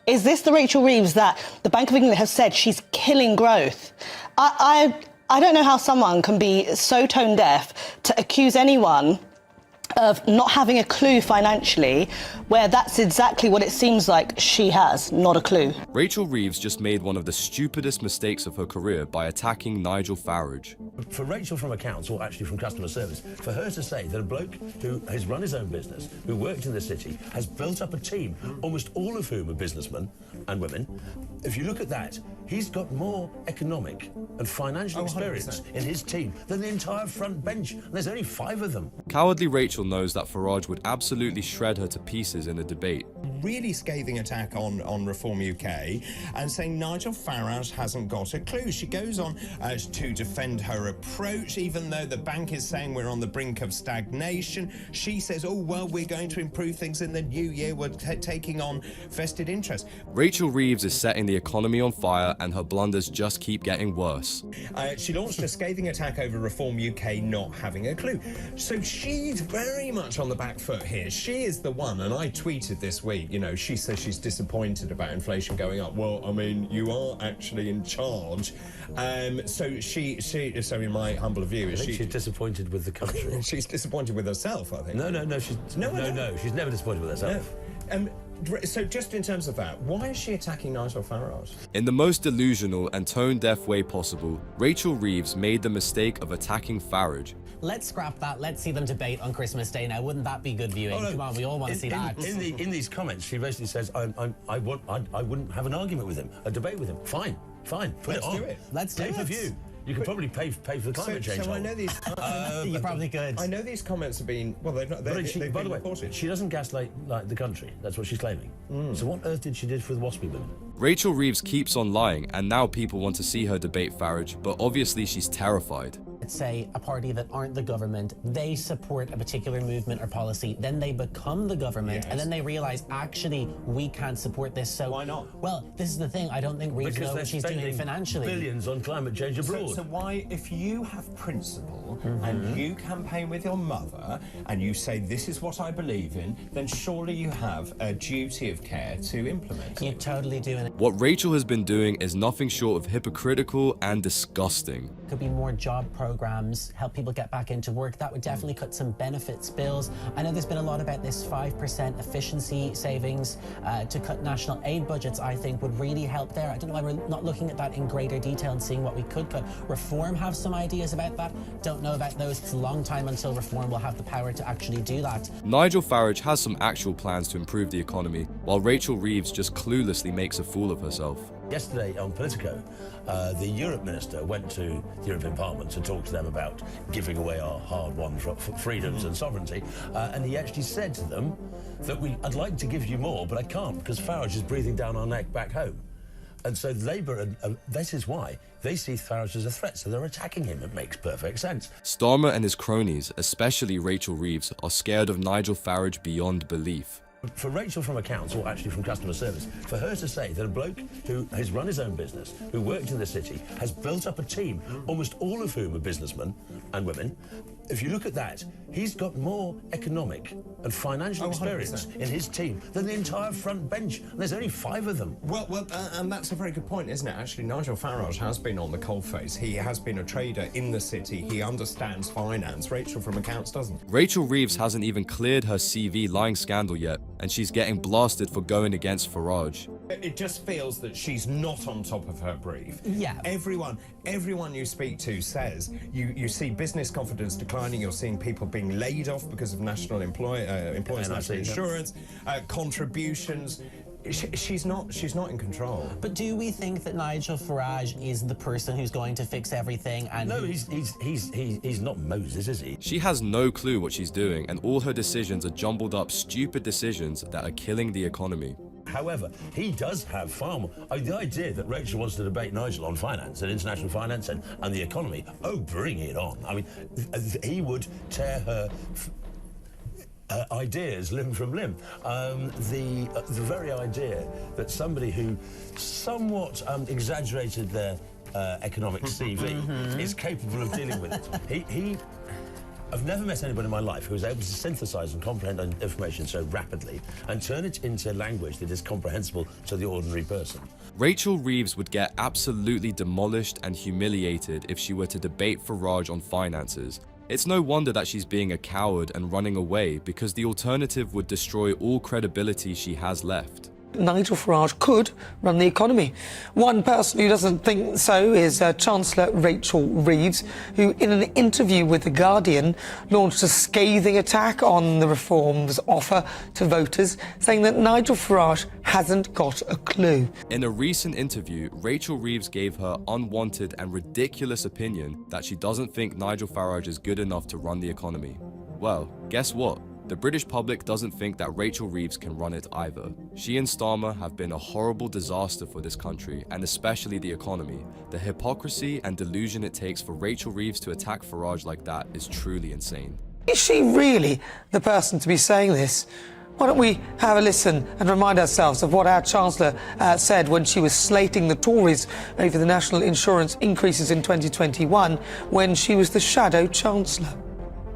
Is this the Rachel Reeves that the Bank of England has said she's killing growth? I don't know how someone can be so tone deaf to accuse anyone of not having a clue financially, where that's exactly what it seems like she has, not a clue. Rachel Reeves just made one of the stupidest mistakes of her career by attacking Nigel Farage. For Rachel from accounts, or actually from customer service, for her to say that a bloke who has run his own business, who worked in the city, has built up a team, almost all of whom are businessmen and women, if you look at that, he's got more economic and financial experience in his team than the entire front bench. And there's only 5 of them. Cowardly Rachel knows that Farage would absolutely shred her to pieces in a debate. Really scathing attack on Reform UK and saying Nigel Farage hasn't got a clue. She goes on to defend her approach, even though the bank is saying we're on the brink of stagnation. She says, oh, well, we're going to improve things in the new year. We're taking on vested interest. Rachel Reeves is setting the economy on fire and her blunders just keep getting worse. She launched a scathing attack over Reform UK not having a clue. So she's very much on the back foot here. She is the one, and I tweeted this week, you know, she says she's disappointed about inflation going up. Well, I mean, you are actually in charge. So in my humble view, I think she's disappointed with the country. She's disappointed with herself, I think. No, she's never disappointed with herself. No. So just in terms of that, why is she attacking Nigel Farage? In the most delusional and tone-deaf way possible, Rachel Reeves made the mistake of attacking Farage. Let's scrap that. Let's see them debate on Christmas Day now. Wouldn't that be good viewing? Come on, we all want to see that. In these comments, she basically says, I wouldn't have an argument with him, a debate with him. Fine. Put it on. Do it. Let's do it. Pay-per-view. You could probably pay for the climate change. So I know these. You probably could. I know these comments have been. Well, they've not. By the way, she doesn't gaslight like the country. That's what she's claiming. So what on earth did she do for the WASPy women? Rachel Reeves keeps on lying, and now people want to see her debate Farage, but obviously she's terrified. Let's say a party that aren't the government, they support a particular movement or policy, then they become the government, and then they realise, actually, we can't support this, so... Why not? Well, this is the thing, I don't think Reeves knows what she's doing financially. Billions on climate change abroad. So why, if you have principle and you campaign with your mother and you say, this is what I believe in, then surely you have a duty of care to implement it. You totally do. What Rachel has been doing is nothing short of hypocritical and disgusting. Could be more job programs, help people get back into work. That would definitely cut some benefits bills. I know there's been a lot about this 5% efficiency savings to cut national aid budgets. I think would really help there. I don't know why we're not looking at that in greater detail and seeing what we could cut. Reform have some ideas about that. Don't know about those. It's a long time until Reform will have the power to actually do that. Nigel Farage has some actual plans to improve the economy, while Rachel Reeves just cluelessly makes a fool of herself. Yesterday on Politico, the Europe Minister went to the European Parliament to talk to them about giving away our hard-won freedoms and sovereignty, and he actually said to them that I'd like to give you more, but I can't because Farage is breathing down our neck back home. And so Labour, this is why, they see Farage as a threat, so they're attacking him. It makes perfect sense. Starmer and his cronies, especially Rachel Reeves, are scared of Nigel Farage beyond belief. For Rachel from accounts, or actually from customer service, for her to say that a bloke who has run his own business, who worked in the city, has built up a team, almost all of whom are businessmen and women, if you look at that, he's got more economic and financial experience in his team than the entire front bench. And there's only 5 of them. Well, and that's a very good point, isn't it? Actually, Nigel Farage has been on the coalface. He has been a trader in the city. He understands finance. Rachel from accounts doesn't. Rachel Reeves hasn't even cleared her CV lying scandal yet, and she's getting blasted for going against Farage. It just feels that she's not on top of her brief. Yeah. Everyone you speak to says you see business confidence declining. You're seeing people being laid off because of national employers' national insurance, contributions. She's not in control. But do we think that Nigel Farage is the person who's going to fix everything? And no, he's not Moses, is he? She has no clue what she's doing, and all her decisions are jumbled up, stupid decisions that are killing the economy. However, he does have far more. The idea that Rachel wants to debate Nigel on finance and international finance and the economy, oh, bring it on. I mean, he would tear her ideas limb from limb. The very idea that somebody who somewhat exaggerated their economic CV is capable of dealing with it. I've never met anybody in my life who is able to synthesize and comprehend information so rapidly and turn it into language that is comprehensible to the ordinary person. Rachel Reeves would get absolutely demolished and humiliated if she were to debate Farage on finances. It's no wonder that she's being a coward and running away, because the alternative would destroy all credibility she has left. Nigel Farage could run the economy. One person who doesn't think so is Chancellor Rachel Reeves, who in an interview with The Guardian launched a scathing attack on the reform's offer to voters, saying that Nigel Farage hasn't got a clue. In a recent interview, Rachel Reeves gave her unwanted and ridiculous opinion that she doesn't think Nigel Farage is good enough to run the economy. Well, guess what? The British public doesn't think that Rachel Reeves can run it either. She and Starmer have been a horrible disaster for this country, and especially the economy. The hypocrisy and delusion it takes for Rachel Reeves to attack Farage like that is truly insane. Is she really the person to be saying this? Why don't we have a listen and remind ourselves of what our Chancellor said when she was slating the Tories over the national insurance increases in 2021 when she was the shadow Chancellor.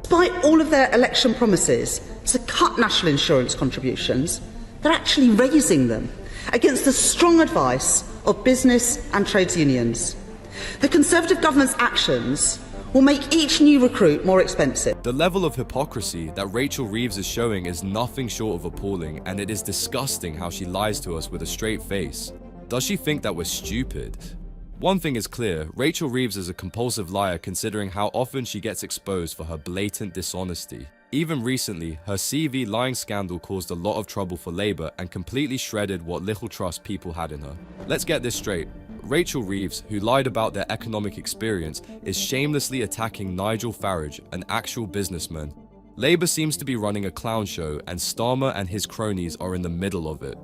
Despite all of their election promises to cut national insurance contributions, they're actually raising them against the strong advice of business and trades unions. The Conservative government's actions will make each new recruit more expensive. The level of hypocrisy that Rachel Reeves is showing is nothing short of appalling, and it is disgusting how she lies to us with a straight face. Does she think that we're stupid? One thing is clear, Rachel Reeves is a compulsive liar considering how often she gets exposed for her blatant dishonesty. Even recently, her CV lying scandal caused a lot of trouble for Labour and completely shredded what little trust people had in her. Let's get this straight. Rachel Reeves, who lied about their economic experience, is shamelessly attacking Nigel Farage, an actual businessman. Labour seems to be running a clown show, and Starmer and his cronies are in the middle of it.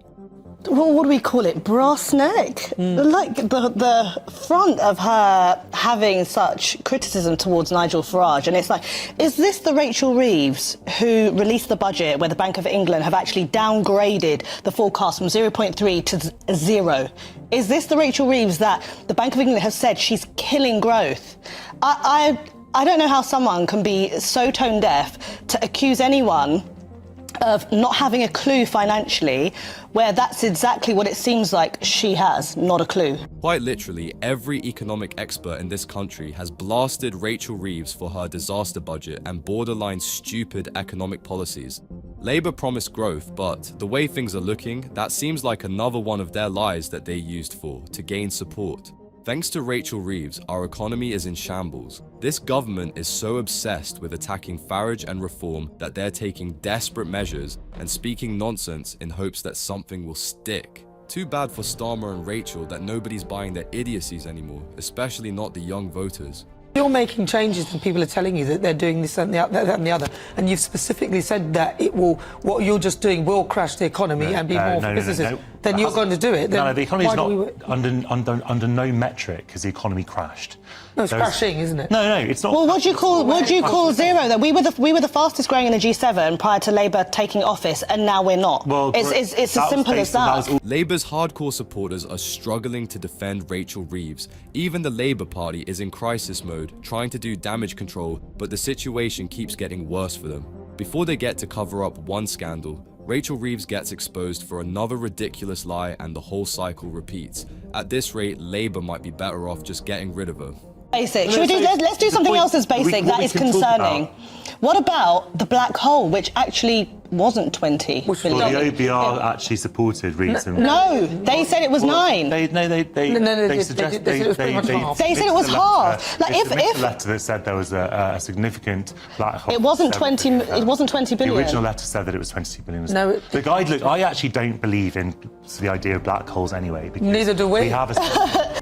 Well, what do we call it? Brass neck? Like the front of her having such criticism towards Nigel Farage. And it's like, is this the Rachel Reeves who released the budget where the Bank of England have actually downgraded the forecast from 0.3 to 0? Is this the Rachel Reeves that the Bank of England has said she's killing growth? I don't know how someone can be so tone deaf to accuse anyone of not having a clue financially, where that's exactly what it seems like she has, not a clue. Quite literally, every economic expert in this country has blasted Rachel Reeves for her disaster budget and borderline stupid economic policies. Labour promised growth, but the way things are looking, that seems like another one of their lies that they used to gain support. Thanks to Rachel Reeves, our economy is in shambles. This government is so obsessed with attacking Farage and reform that they're taking desperate measures and speaking nonsense in hopes that something will stick. Too bad for Starmer and Rachel that nobody's buying their idiocies anymore, especially not the young voters. You're making changes and people are telling you that they're doing this and that and the other, and you've specifically said that it will, what you're just doing will crash the economy and be more for businesses. Then you're going to do it. No, the economy is not under no metric has the economy crashed. No, it's crashing, isn't it? No, it's not. Well, what do you call zero? That we were the fastest growing in the G7 prior to Labour taking office, and now we're not. Well, it's as simple as that. Labour's hardcore supporters are struggling to defend Rachel Reeves. Even the Labour Party is in crisis mode, trying to do damage control, but the situation keeps getting worse for them. Before they get to cover up one scandal, Rachel Reeves gets exposed for another ridiculous lie and the whole cycle repeats. At this rate, Labour might be better off just getting rid of her. Basic. Let's do something else that's basic, that is concerning. What about the black hole, which actually wasn't 20 billion? Well, the OBR actually supported Reeves. No, they said it was 9. They said it was half. Like if a letter that said there was a significant black hole. It wasn't 20. It wasn't 20 billion. The original letter said that it was 20 billion. No. The guide. Look, I actually don't believe in the idea of black holes anyway. Neither do we. We have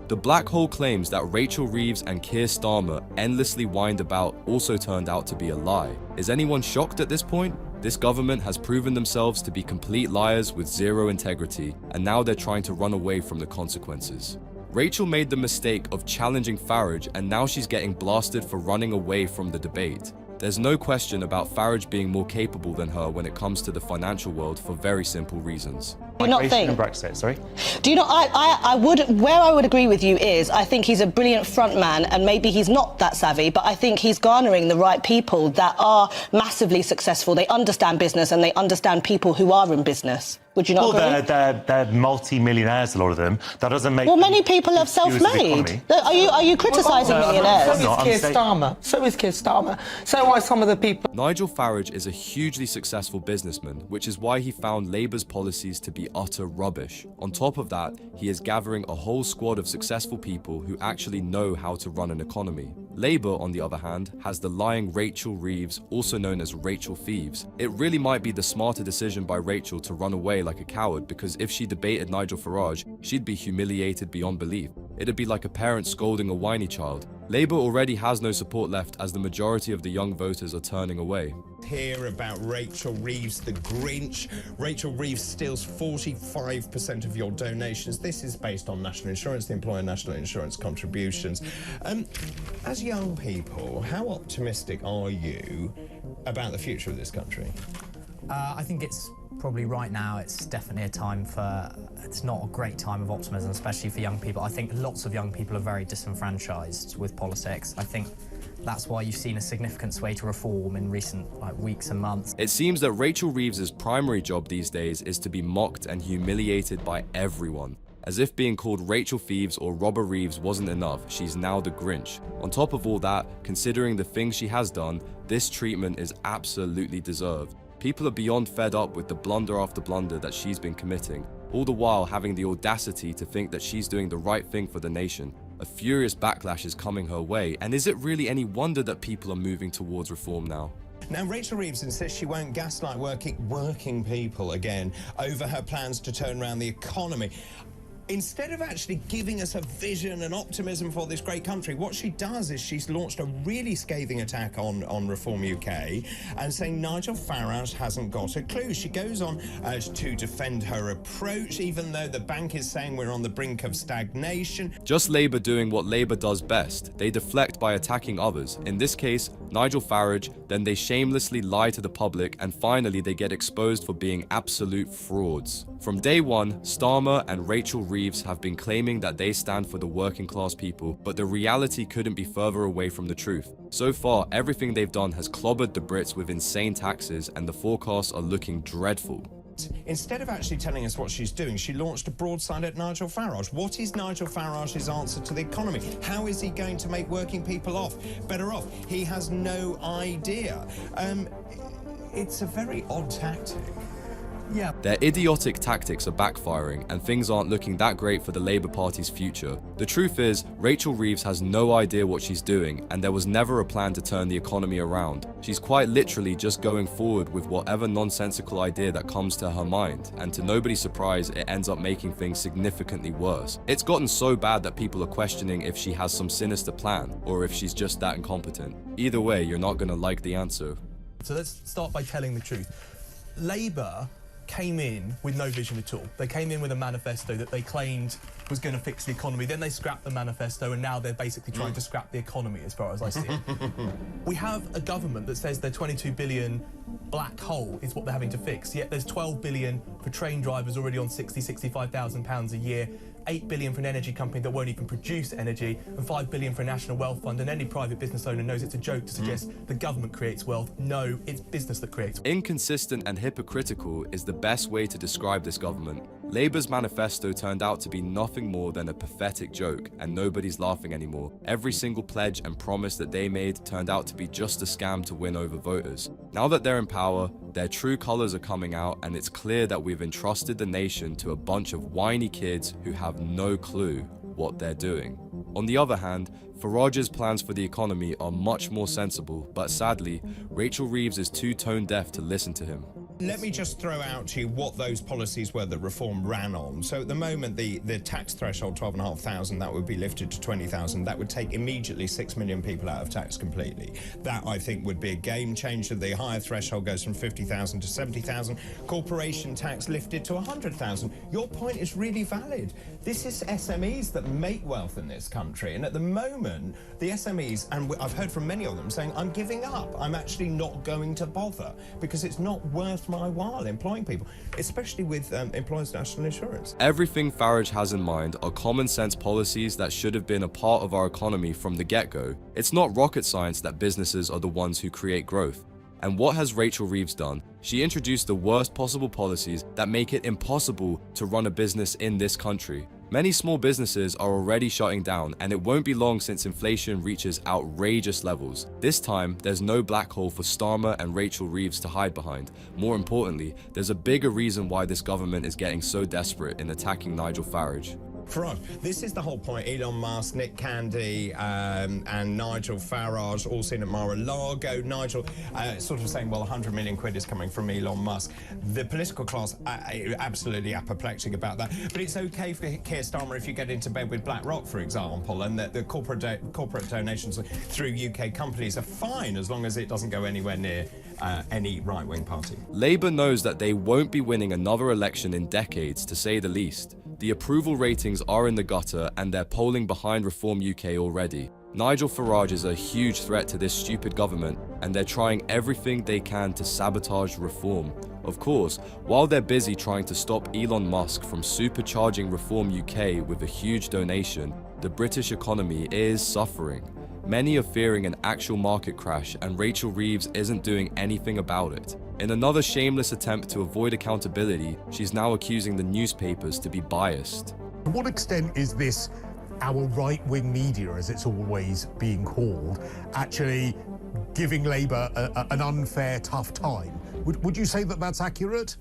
The black hole claims that Rachel Reeves and Keir Starmer endlessly whined about also turned out to be a lie. Is anyone shocked at this point? This government has proven themselves to be complete liars with zero integrity, and now they're trying to run away from the consequences. Rachel made the mistake of challenging Farage, and now she's getting blasted for running away from the debate. There's no question about Farage being more capable than her when it comes to the financial world for very simple reasons. Do you not Migration and think? Brexit, sorry? Do you not? Where I would agree with you is I think he's a brilliant front man, and maybe he's not that savvy, but I think he's garnering the right people that are massively successful. They understand business and they understand people who are in business. Would you not agree? They're multi-millionaires, a lot of them. That doesn't make Well, them many people are stewards of the self-made. economy. Are you criticising millionaires? No, I'm Keir saying- Starmer. So is Keir Starmer. So are some of the people. Nigel Farage is a hugely successful businessman, which is why he found Labour's policies to be utter rubbish. On top of that, he is gathering a whole squad of successful people who actually know how to run an economy. Labour, on the other hand, has the lying Rachel Reeves, also known as Rachel Thieves. It really might be the smarter decision by Rachel to run away like a coward, because if she debated Nigel Farage, she'd be humiliated beyond belief. It'd be like a parent scolding a whiny child. Labour already has no support left as the majority of the young voters are turning away. Hear about Rachel Reeves, the Grinch. Rachel Reeves steals 45% of your donations. This is based on national insurance, the employer national insurance contributions. As young people, how optimistic are you about the future of this country? I think it's probably right now, it's definitely a time for, it's not a great time of optimism, especially for young people. I think lots of young people are very disenfranchised with politics. I think that's why you've seen a significant sway to reform in recent weeks and months. It seems that Rachel Reeves' primary job these days is to be mocked and humiliated by everyone. As if being called Rachel Thieves or Robber Reeves wasn't enough, she's now the Grinch. On top of all that, considering the things she has done, this treatment is absolutely deserved. People are beyond fed up with the blunder after blunder that she's been committing, all the while having the audacity to think that she's doing the right thing for the nation. A furious backlash is coming her way, and is it really any wonder that people are moving towards reform now? Now, Rachel Reeves insists she won't gaslight working people again over her plans to turn around the economy. Instead of actually giving us a vision and optimism for this great country, what she does is she's launched a really scathing attack on Reform UK and saying Nigel Farage hasn't got a clue. She goes on to defend her approach, even though the bank is saying we're on the brink of stagnation. Just Labour doing what Labour does best. They deflect by attacking others. In this case, Nigel Farage, then they shamelessly lie to the public, and finally they get exposed for being absolute frauds. From day one, Starmer and Rachel Reeves have been claiming that they stand for the working class people, but the reality couldn't be further away from the truth. So far, everything they've done has clobbered the Brits with insane taxes, and the forecasts are looking dreadful. Instead of actually telling us what she's doing, she launched a broadside at Nigel Farage. What is Nigel Farage's answer to the economy? How is he going to make working people better off? He has no idea. It's a very odd tactic. Yeah. Their idiotic tactics are backfiring, and things aren't looking that great for the Labour Party's future. The truth is, Rachel Reeves has no idea what she's doing, and there was never a plan to turn the economy around. She's quite literally just going forward with whatever nonsensical idea that comes to her mind, and to nobody's surprise, it ends up making things significantly worse. It's gotten so bad that people are questioning if she has some sinister plan, or if she's just that incompetent. Either way, you're not gonna like the answer. So let's start by telling the truth. Labour came in with no vision at all. They came in with a manifesto that they claimed was going to fix the economy. Then they scrapped the manifesto, and now they're basically trying to scrap the economy, as far as I see it. We have a government that says their 22 billion black hole is what they're having to fix, yet there's 12 billion for train drivers already on £65,000 a year, 8 billion for an energy company that won't even produce energy, and 5 billion for a national wealth fund, and any private business owner knows it's a joke to suggest the government creates wealth. No, it's business that creates wealth. Inconsistent and hypocritical is the best way to describe this government. Labour's manifesto turned out to be nothing more than a pathetic joke, and nobody's laughing anymore. Every single pledge and promise that they made turned out to be just a scam to win over voters. Now that they're in power, their true colours are coming out, and it's clear that we've entrusted the nation to a bunch of whiny kids who have no clue what they're doing. On the other hand, Farage's plans for the economy are much more sensible, but sadly, Rachel Reeves is too tone deaf to listen to him. Let me just throw out to you what those policies were that reform ran on. So at the moment, the tax threshold, 12,500, that would be lifted to 20,000. That would take immediately 6 million people out of tax completely. That, I think, would be a game changer. The higher threshold goes from 50,000 to 70,000. Corporation tax lifted to 100,000. Your point is really valid. This is SMEs that make wealth in this country. And at the moment, the SMEs, and I've heard from many of them saying, I'm giving up. I'm actually not going to bother because it's not worth my while employing people, especially with employers' national insurance. Everything Farage has in mind are common sense policies that should have been a part of our economy from the get-go. It's not rocket science that businesses are the ones who create growth. And what has Rachel Reeves done? She introduced the worst possible policies that make it impossible to run a business in this country. Many small businesses are already shutting down, and it won't be long since inflation reaches outrageous levels. This time, there's no black hole for Starmer and Rachel Reeves to hide behind. More importantly, there's a bigger reason why this government is getting so desperate in attacking Nigel Farage. Farage, this is the whole point. Elon Musk, Nick Candy, and Nigel Farage all seen at Mar-a-Lago. Nigel sort of saying, well, 100 million quid is coming from Elon Musk. The political class absolutely apoplectic about that. But it's okay for Keir Starmer if you get into bed with BlackRock, for example, and that the corporate donations through UK companies are fine as long as it doesn't go anywhere near any right-wing party. Labour knows that they won't be winning another election in decades, to say the least. The approval ratings are in the gutter and they're polling behind Reform UK already. Nigel Farage is a huge threat to this stupid government and they're trying everything they can to sabotage reform. Of course, while they're busy trying to stop Elon Musk from supercharging Reform UK with a huge donation, the British economy is suffering. Many are fearing an actual market crash and Rachel Reeves isn't doing anything about it. In another shameless attempt to avoid accountability, she's now accusing the newspapers to be biased. To what extent is this our right-wing media, as it's always being called, actually giving Labour an unfair, tough time? Would you say that that's accurate?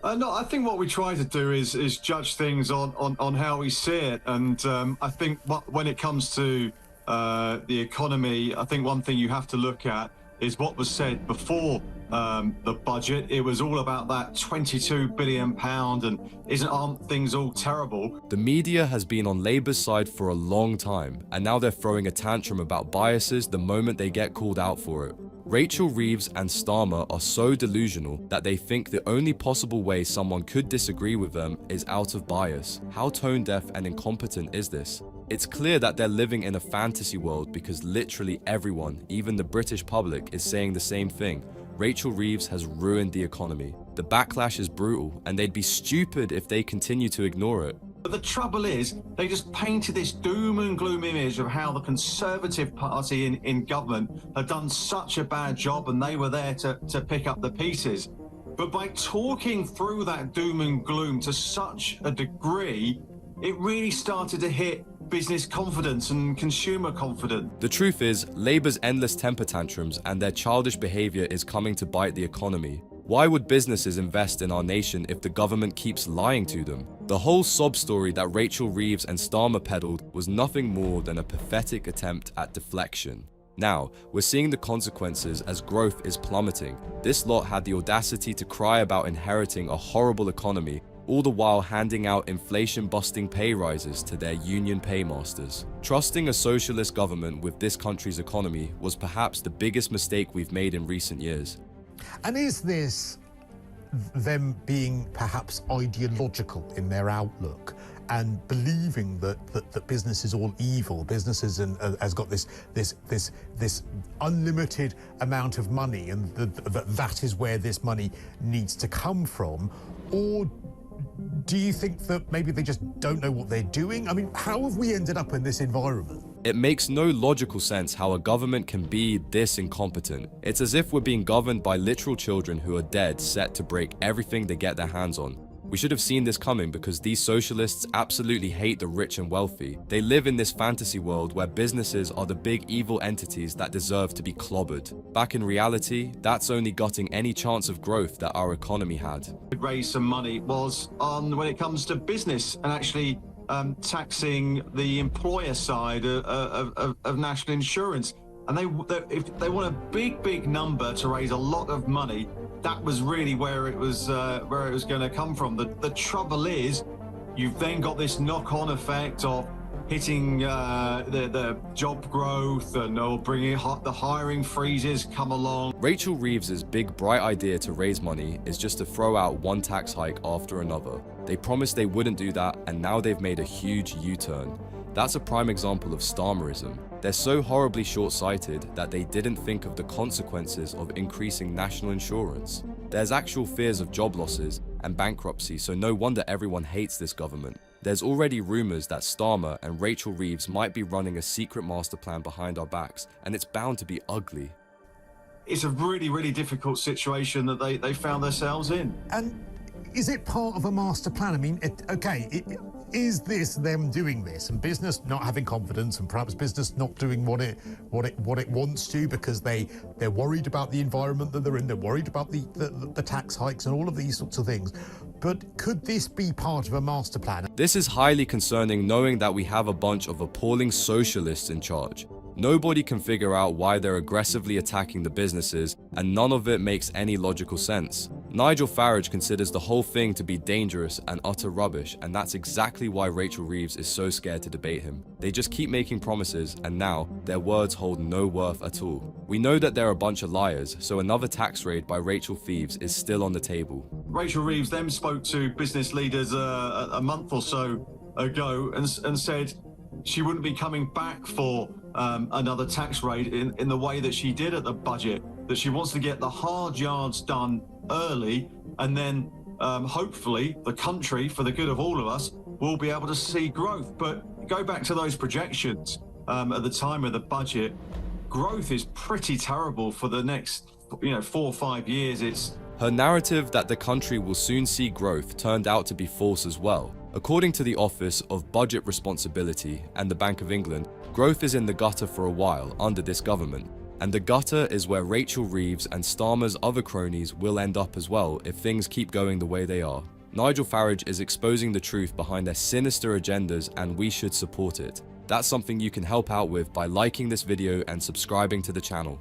No, I think what we try to do is judge things on how we see it. And I think when it comes to the economy, I think one thing you have to look at is what was said before the budget. It was all about that £22 billion and aren't things all terrible? The media has been on Labour's side for a long time, and now they're throwing a tantrum about biases the moment they get called out for it. Rachel Reeves and Starmer are so delusional that they think the only possible way someone could disagree with them is out of bias. How tone-deaf and incompetent is this? It's clear that they're living in a fantasy world because literally everyone, even the British public, is saying the same thing. Rachel Reeves has ruined the economy. The backlash is brutal, and they'd be stupid if they continue to ignore it. But the trouble is, they just painted this doom and gloom image of how the Conservative Party in government had done such a bad job and they were there to pick up the pieces. But by talking through that doom and gloom to such a degree, it really started to hit business confidence and consumer confidence. The truth is, Labour's endless temper tantrums and their childish behaviour is coming to bite the economy. Why would businesses invest in our nation if the government keeps lying to them? The whole sob story that Rachel Reeves and Starmer peddled was nothing more than a pathetic attempt at deflection. Now, we're seeing the consequences as growth is plummeting. This lot had the audacity to cry about inheriting a horrible economy, all the while handing out inflation-busting pay rises to their union paymasters. Trusting a socialist government with this country's economy was perhaps the biggest mistake we've made in recent years. And is this them being perhaps ideological in their outlook and believing that business is all evil, business has got this unlimited amount of money and that is where this money needs to come from? Or do you think that maybe they just don't know what they're doing? I mean, how have we ended up in this environment? It makes no logical sense how a government can be this incompetent. It's as if we're being governed by literal children who are dead set to break everything they get their hands on. We should have seen this coming because these socialists absolutely hate the rich and wealthy. They live in this fantasy world where businesses are the big evil entities that deserve to be clobbered. Back in reality, that's only gutting any chance of growth that our economy had. Raise some money was on when it comes to business and actually taxing the employer side of national insurance. And if they want a big number to raise a lot of money that was really where it was going to come from. The trouble is, you've then got this knock-on effect of hitting the job growth and bringing the hiring freezes come along. Rachel Reeves's big bright idea to raise money is just to throw out one tax hike after another. They promised they wouldn't do that, and now they've made a huge U-turn. That's a prime example of Starmerism. They're so horribly short-sighted that they didn't think of the consequences of increasing national insurance. There's actual fears of job losses and bankruptcy, so no wonder everyone hates this government. There's already rumours that Starmer and Rachel Reeves might be running a secret master plan behind our backs, and it's bound to be ugly. It's a really, really difficult situation that they found themselves in. And is it part of a master plan? I mean, is this them doing this and business not having confidence and perhaps business not doing what it wants to because they're worried about the environment that they're in, they're worried about the tax hikes and all of these sorts of things. But could this be part of a master plan? This is highly concerning, knowing that we have a bunch of appalling socialists in charge. Nobody can figure out why they're aggressively attacking the businesses, and none of it makes any logical sense. Nigel Farage considers the whole thing to be dangerous and utter rubbish, and that's exactly why Rachel Reeves is so scared to debate him. They just keep making promises, and now their words hold no worth at all. We know that they're a bunch of liars, so another tax raid by Rachel Reeves is still on the table. Rachel Reeves then spoke to business leaders a month or so ago and said she wouldn't be coming back for another tax raid in the way that she did at the budget, that she wants to get the hard yards done early, and then hopefully the country, for the good of all of us, will be able to see growth. But go back to those projections at the time of the budget, growth is pretty terrible for the next 4 or 5 years. Her narrative that the country will soon see growth turned out to be false as well. According to the Office of Budget Responsibility and the Bank of England, growth is in the gutter for a while under this government. And the gutter is where Rachel Reeves and Starmer's other cronies will end up as well if things keep going the way they are. Nigel Farage is exposing the truth behind their sinister agendas, and we should support it. That's something you can help out with by liking this video and subscribing to the channel.